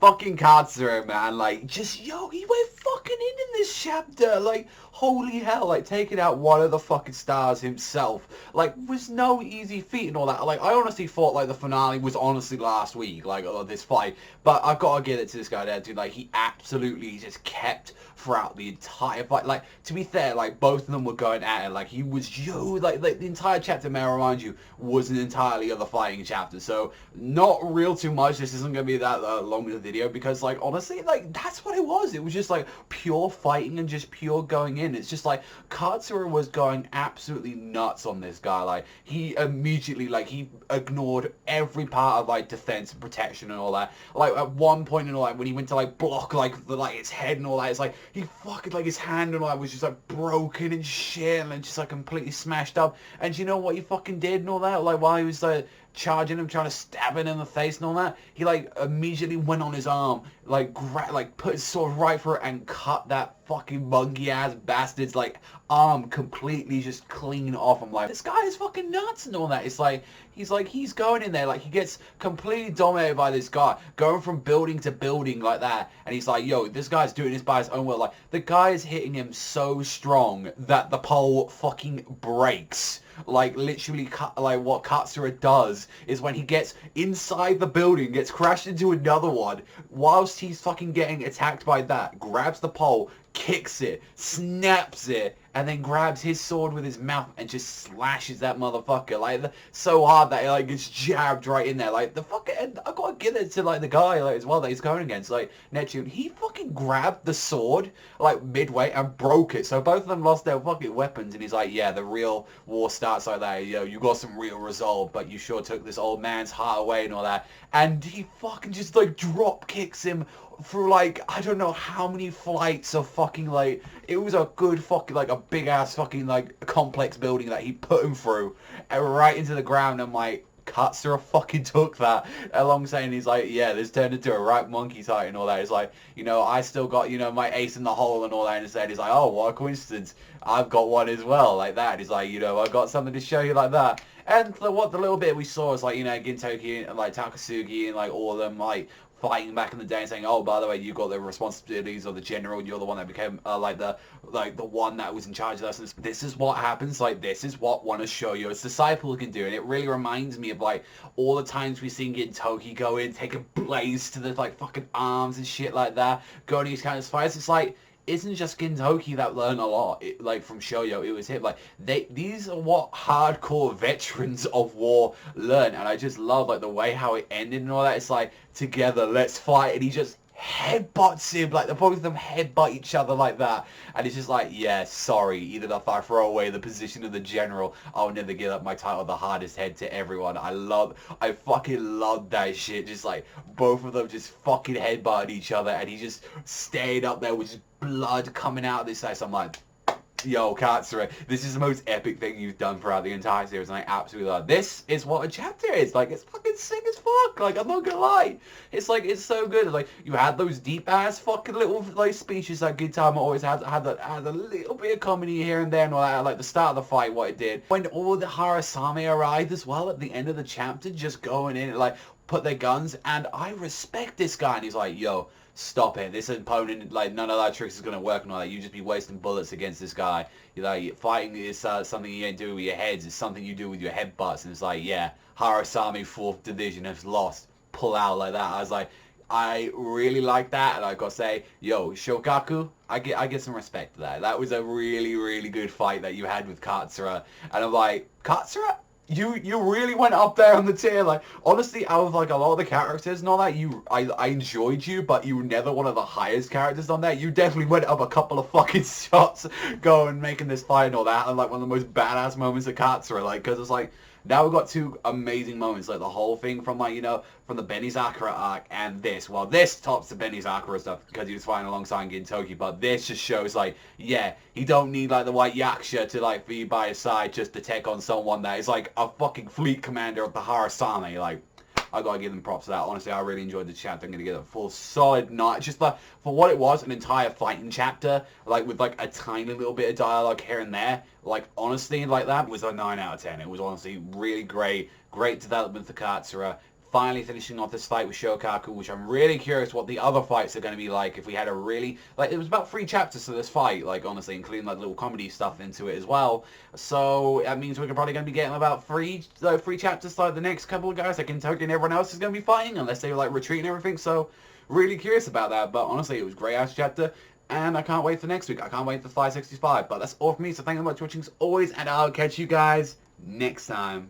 fucking Katsura, man, like, just, yo, he went fucking in this chapter, like, holy hell, like, taking out one of the fucking stars himself, like, was no easy feat and all that. Like, I honestly thought, like, the finale was honestly last week, like, of this fight, but I've got to give it to this guy there, dude. Like, he absolutely just kept throughout the entire fight. Like, to be fair, like, both of them were going at it, like, he was, yo, like the entire chapter, may I remind you, was an entirely other fighting chapter, so not real too much. This isn't going to be that long of a video, because, like, honestly, like, that's what it was. It was just, like, pure fighting and just pure going in. It's just, like, Katsura was going absolutely nuts on this guy. Like, he immediately, like, he ignored every part of, like, defense and protection and all that. Like, at one point and all that, when he went to, like, block, like, its head and all that, it's like, he fucking, like, his hand and all that was just, like, broken and shit, and just, like, completely smashed up. And you know what he fucking did and all that? Like, while he was, like, charging him, trying to stab him in the face and all that, he, like, immediately went on his arm, like, put his sword right through it and cut that fucking monkey-ass bastard's, like, arm completely just clean off. I'm like, this guy is fucking nuts and all that. It's like, he's going in there, like, he gets completely dominated by this guy, going from building to building like that, and he's like, yo, this guy's doing this by his own will. Like, the guy is hitting him so strong that the pole fucking breaks. Like, literally, like, what Katsura does is when he gets inside the building, gets crashed into another one, whilst he's fucking getting attacked by that, grabs the pole, kicks it, snaps it, and then grabs his sword with his mouth and just slashes that motherfucker, like, so hard that it, like, gets jabbed right in there. Like, the fucking, and I gotta give it to, like, the guy, like, as well, that he's going against, like, Neptune. He fucking grabbed the sword, like, midway and broke it, so both of them lost their fucking weapons, and he's like, yeah, the real war starts like that. Yo, you got some real resolve, but you sure took this old man's heart away and all that. And he fucking just, like, drop kicks him through, like, I don't know how many flights of fucking, like, it was a good fucking, like, a big ass fucking, like, complex building that he put him through, and right into the ground. I'm like, Katsura fucking took that, along saying, he's like, yeah, this turned into a right monkey fight and all that. It's like, you know, I still got, you know, my ace in the hole and all that. And instead he's like, oh, what a coincidence, I've got one as well, like that. He's like, you know, I've got something to show you, like that. And the little bit we saw is, like, you know, Gintoki and, like, Takasugi and, like, all of them, like, fighting back in the day and saying, oh, by the way, you got the responsibilities of the general, and you're the one that became, like, the one that was in charge of us. And this is what happens, like, this is what one to show you as disciple can do. And it really reminds me of, like, all the times we've seen Gintoki go in, take a blaze to the, like, fucking arms and shit like that, go to these kind of fights. It's like, isn't just Gintoki that learned a lot, like, from Shoyo. It was him. Like, these are what hardcore veterans of war learn, and I just love, like, the way how it ended and all that. It's like, together, let's fight, and he just headbutts him, like, the both of them headbutt each other like that, and it's just like, yeah, sorry, even if I throw away the position of the general, I'll never give up my title, the hardest head to everyone. I fucking love that shit. Just, like, both of them just fucking headbutted each other, and he just stayed up there with just blood coming out of his face. I'm like, yo, Katsura, this is the most epic thing you've done throughout the entire series, and I absolutely love it. This is what a chapter is. Like, it's fucking sick as fuck. Like, I'm not gonna lie. It's like, it's so good. Like, you had those deep-ass fucking little, like, speeches that Gintama always had a little bit of comedy here and there and all that. Like, the start of the fight, what it did. When all the Harasame arrived as well at the end of the chapter, just going in, like, put their guns, and I respect this guy, and he's like, yo, stop it. This opponent, like, none of that tricks is going to work and all that. You just be wasting bullets against this guy. You're like, fighting is something you ain't do with your heads. It's something you do with your headbutts. And it's like, yeah, Harasame 4th Division has lost. Pull out like that. I was like, I really like that. And I got to say, yo, Shokaku, I get some respect to that. That was a really, really good fight that you had with Katsura. And I'm like, Katsura? You really went up there on the tier. Like, honestly, out of, like, a lot of the characters and all that, I enjoyed you, but you were never one of the highest characters on there. You definitely went up a couple of fucking shots going, making this fight and all that, and, like, one of the most badass moments of Katsura, like, because it's like, now we've got two amazing moments, like, the whole thing from, like, you know, from the Benizakura arc and this. Well, this tops the Benizakura stuff because he was fighting alongside Gintoki, but this just shows, like, yeah, he don't need, like, the white Yaksha to, like, be by his side just to take on someone that is, like, a fucking fleet commander of the Harasame. Like, I gotta give them props for that. Honestly, I really enjoyed the chapter. I'm gonna give it a full solid 9. Just, like, for what it was, an entire fighting chapter, like, with, like, a tiny little bit of dialogue here and there. Like, honestly, like, that was a 9 out of 10. It was honestly really great. Great development for Katsura. finally finishing off this fight with Shokaku, which I'm really curious what the other fights are going to be like if we had a really, like, it was about 3 chapters to this fight, like, honestly, including, like, little comedy stuff into it as well. So that means we're probably going to be getting about 3 chapters, like, the next couple of guys, like, Gintoki and everyone else is going to be fighting, unless they, like, retreat and everything. So really curious about that, but honestly, it was a great ass chapter. And I can't wait for next week. I can't wait for 565. But that's all from me. So thank you so much for watching as always. And I'll catch you guys next time.